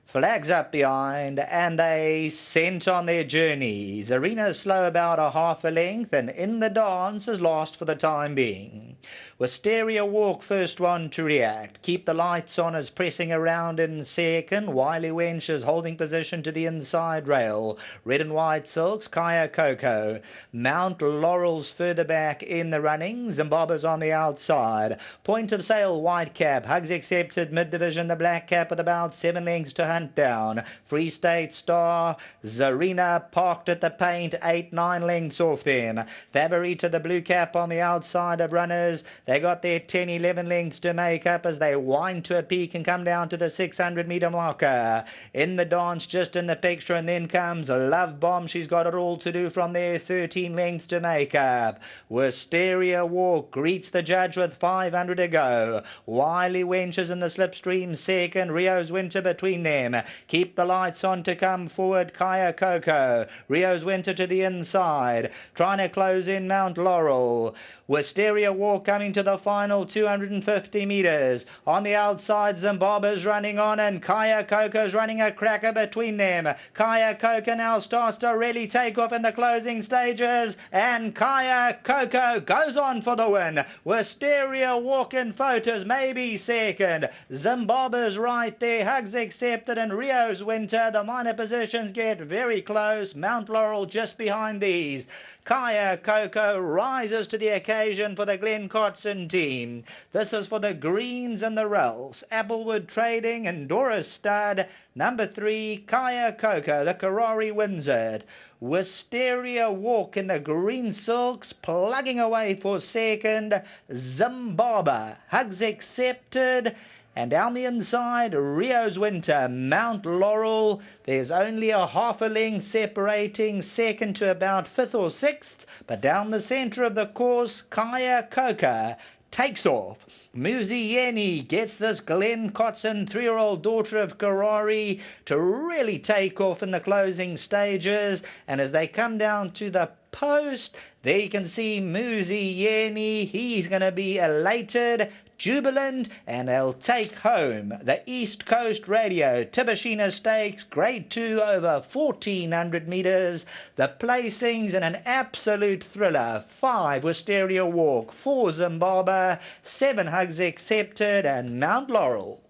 Flags up behind, and they sent on their journey. Zarina slow about a half a length, and in the dance is lost for the time being. Wisteria Walk first one to react. Keep the lights on as pressing around in second. Wiley Wench is holding position to the inside rail. Red and white silks, CAYA COCO. Mount Laurel's further back in the running. Zimbabwe's on the outside. Point of Sale, white cap. Hugs accepted mid-division, the black cap with about 7 lengths to hunt down. Free State Star, Zarina parked at the paint, 8-9 lengths off them. Favorita, the blue cap on the outside of runners. They got their 10-11 lengths to make up as they wind to a peak and come down to the 600-meter marker. In the dance, just in the picture, and then comes Love Bomb. She's got it all to do from there, 13 lengths to make up. Wisteria Walk greets the judge with 500 to go. Wiley Wench is in the slipstream second. Rio's Winter between them. Keep the lights on to come forward, CAYA COCO. Rio's Winter to the inside. Trying to close in Mount Laurel. Wisteria Walk coming to the final 250 metres. On the outside, Zimbabwe's running on, and CAYA COCO's running a cracker between them. CAYA COCO now starts to really take off in the closing stages, and CAYA COCO goes on for the win. Wisteria Walk in photos, maybe second. Zimbabwe's right there, hugs accepted, and Rio's Winter. The minor positions get very close. Mount Laurel just behind these. CAYA COCO rises to the occasion for the Glen Kotzen team. This is for the Greens and the Ralphs. Applewood Trading and Doris Stud. Number 3, CAYA COCO. The Karari wins it. Wisteria Walk in the green silks, plugging away for second. Zimbabwe, hugs accepted. And down the inside, Rio's Winter, Mount Laurel. There's only a half a length separating second to about 5th or 6th. But down the centre of the course, CAYA COCO takes off. Muzi Yeni gets this Glen Kotzen, 3-year-old daughter of Karari, to really take off in the closing stages. And as they come down to the post, there you can see Muzi Yeni. He's going to be elated, jubilant, and they'll take home the East Coast Radio Tibouchina Stakes, Grade 2 over 1,400 metres. The placings in an absolute thriller. 5 Wisteria Walk, 4 Zimbabwe, 7 Hugs Accepted, and Mount Laurel.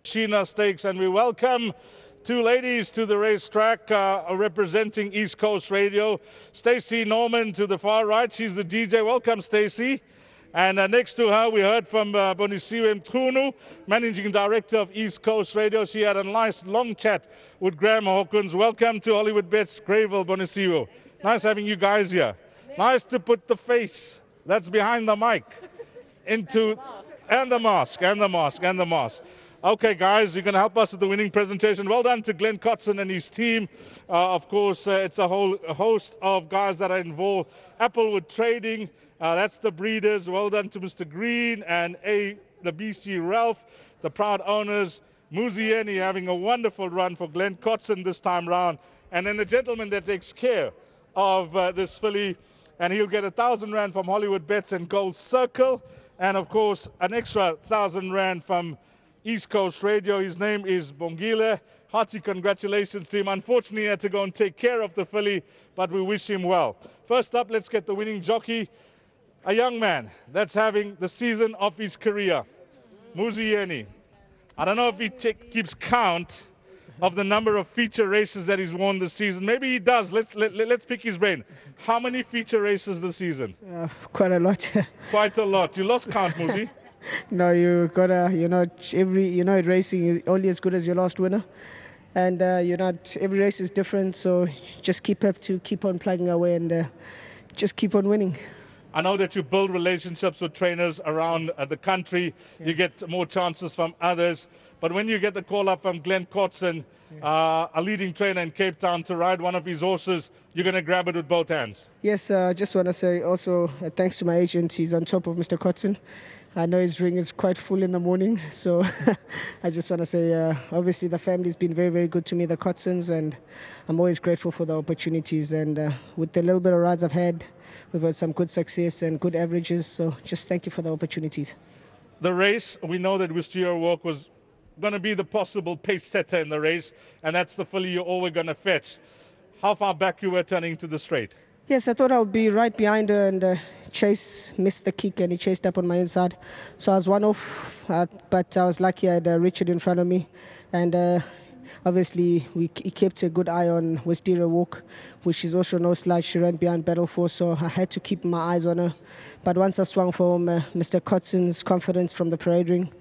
Tibouchina Stakes, and we welcome 2 ladies to the racetrack representing East Coast Radio. Stacey Norman to the far right, she's the DJ. Welcome, Stacey. And next to her, we heard from Bonisiwe Mchunu, Managing Director of East Coast Radio. She had a nice long chat with Graham Hawkins. Welcome to Hollywoodbets, Greyville, Bonisiwe. Nice having you guys here. Nice to put the face that's behind the mic into, and the mask. Okay, guys, you're going to help us with the winning presentation. Well done to Glen Kotzen and his team. Of course, it's a whole host of guys that are involved. Applewood Trading, that's the breeders. Well done to Mr. Green and the BC Ralph, the proud owners. Muzi Yeni having a wonderful run for Glen Kotzen this time round. And then the gentleman that takes care of this filly, and he'll get 1,000 Rand from Hollywoodbets and Gold Circle. And, of course, an extra 1,000 Rand from East Coast Radio. His name is Bongile. Hearty congratulations to him. Unfortunately, he had to go and take care of the filly, but we wish him well. First up, let's get the winning jockey, a young man that's having the season of his career, Muzi Yeni. I don't know if he keeps count of the number of feature races that he's won this season. Maybe he does. Let's pick his brain. How many feature races this season? Quite a lot. Quite a lot. You lost count, Muzi. No, you gotta, racing is only as good as your last winner. And, every race is different, so just have to keep on plugging away and just keep on winning. I know that you build relationships with trainers around the country. Yeah. You get more chances from others. But when you get the call up from Glen Kotzen, a leading trainer in Cape Town, to ride one of his horses, you're going to grab it with both hands. Yes, I just want to say also thanks to my agent. He's on top of Mr. Kotzen. I know his ring is quite full in the morning, so I just want to say, obviously the family's been very, very good to me, the Kotzens, and I'm always grateful for the opportunities. And with the little bit of rides I've had, we've had some good success and good averages, so just thank you for the opportunities. The race, we know that Wisteria Walk was going to be the possible pace setter in the race, and that's the filly you're always going to fetch. How far back you were turning to the straight? Yes, I thought I would be right behind her, and Chase missed the kick and he chased up on my inside. So I was one off, but I was lucky I had Richard in front of me. And obviously he kept a good eye on Wisteria Walk, which is also no slouch. She ran behind Battle Force, so I had to keep my eyes on her. But once I swung for home, Mr. Kotzen's confidence from the parade ring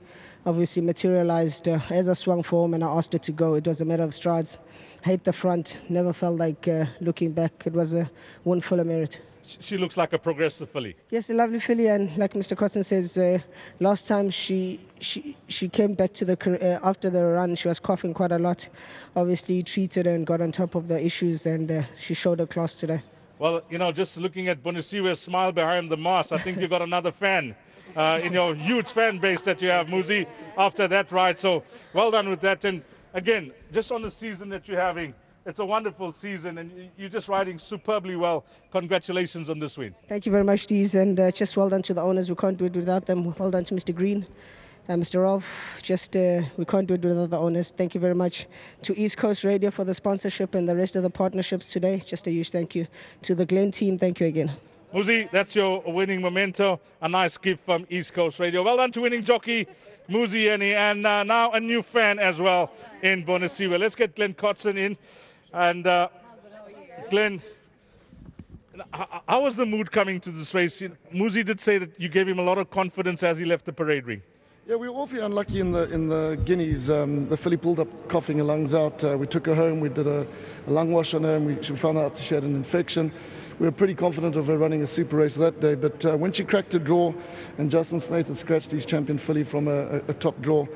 obviously materialized as I swung for home and I asked her to go. It was a matter of strides. I hit the front, never felt like looking back. It was a win full of merit. She looks like a progressive filly. Yes, a lovely filly, and like Mr. Kotzen says, last time she came back to the after the run, she was coughing quite a lot. Obviously, he treated her and got on top of the issues, and she showed her class today. Well, you know, just looking at Bonisiwe's smile behind the mask, I think you've got another fan in your huge fan base that you have, Muzi, after that ride. So well done with that. And again, just on the season that you're having, it's a wonderful season, and you're just riding superbly well. Congratulations on this win. Thank you very much, Dees, and just well done to the owners. We can't do it without them. Well done to Mr. Green and Mr. Rolf. Just we can't do it without the owners. Thank you very much to East Coast Radio for the sponsorship and the rest of the partnerships today. Just a huge thank you to the Glen team. Thank you again. Muzi, that's your winning memento. A nice gift from East Coast Radio. Well done to winning jockey Muzi Yeni, and now a new fan as well in Bonisiwe. Let's get Glen Kotzen in. And Glen, how was the mood coming to this race? Muzi did say that you gave him a lot of confidence as he left the parade ring. Yeah, we were awfully unlucky in the Guineas. The filly pulled up coughing her lungs out. We took her home. We did a lung wash on her, and we found out she had an infection. We were pretty confident of her running a super race that day, but when she cracked a draw and Justin Snaith had scratched his champion filly from a top draw,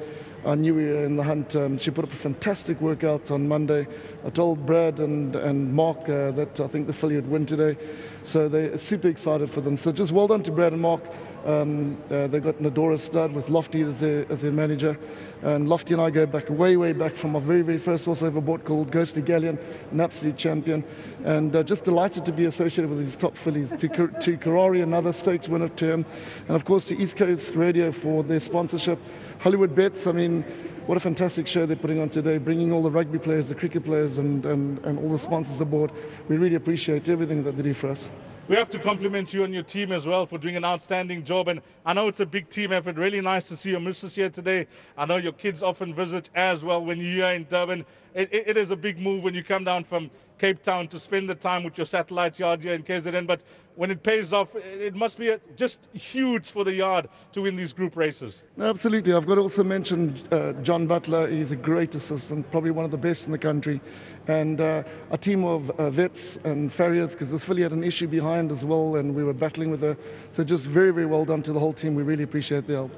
I knew we were in the hunt. She put up a fantastic workout on Monday. I told Brad and Mark that I think the filly would win today. So they're super excited for them. So just well done to Brad and Mark. They've got Nadora Stud with Lofty as their manager. And Lofty and I go back, way back from our very, very first horse I've bought called Ghostly Galleon, an absolute champion. And just delighted to be associated with these top fillies. To Karari, another stakes winner to him. And of course to East Coast Radio for their sponsorship. Hollywoodbets, I mean, what a fantastic show they're putting on today, bringing all the rugby players, the cricket players, and all the sponsors aboard. We really appreciate everything that they do for us. We have to compliment you and your team as well for doing an outstanding job. And I know it's a big team effort. Really nice to see your missus here today. I know your kids often visit as well when you're here in Durban. It is a big move when you come down from Cape Town to spend the time with your satellite yard here in KZN. But when it pays off, it must be just huge for the yard to win these group races. Absolutely. I've got to also mention John Butler. He's a great assistant, probably one of the best in the country. And a team of vets and farriers, because this filly had an issue behind as well, and we were battling with her. So just very, very well done to the whole team. We really appreciate the help.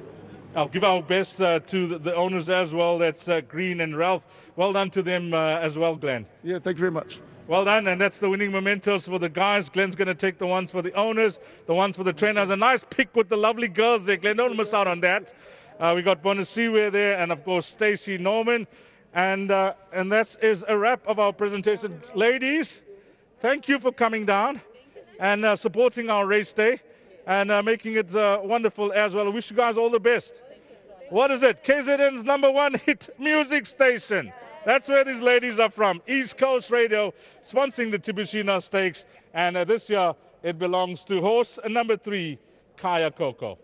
I'll give our best to the owners as well. That's Green and Ralph. Well done to them as well, Glen. Yeah, thank you very much. Well done, and that's the winning mementos for the guys. Glen's going to take the ones for the owners, the ones for the trainers. A nice pick with the lovely girls there, Glen. Don't miss out on that. We got Bonisiwe there, and of course Stacey Norman. And that is a wrap of our presentation. Ladies, thank you for coming down and supporting our race day and making it wonderful as well. I wish you guys all the best. What is it? KZN's #1 hit music station. That's where these ladies are from. East Coast Radio, sponsoring the Tibouchina Stakes. And this year, it belongs to horse number 3, CAYA COCO.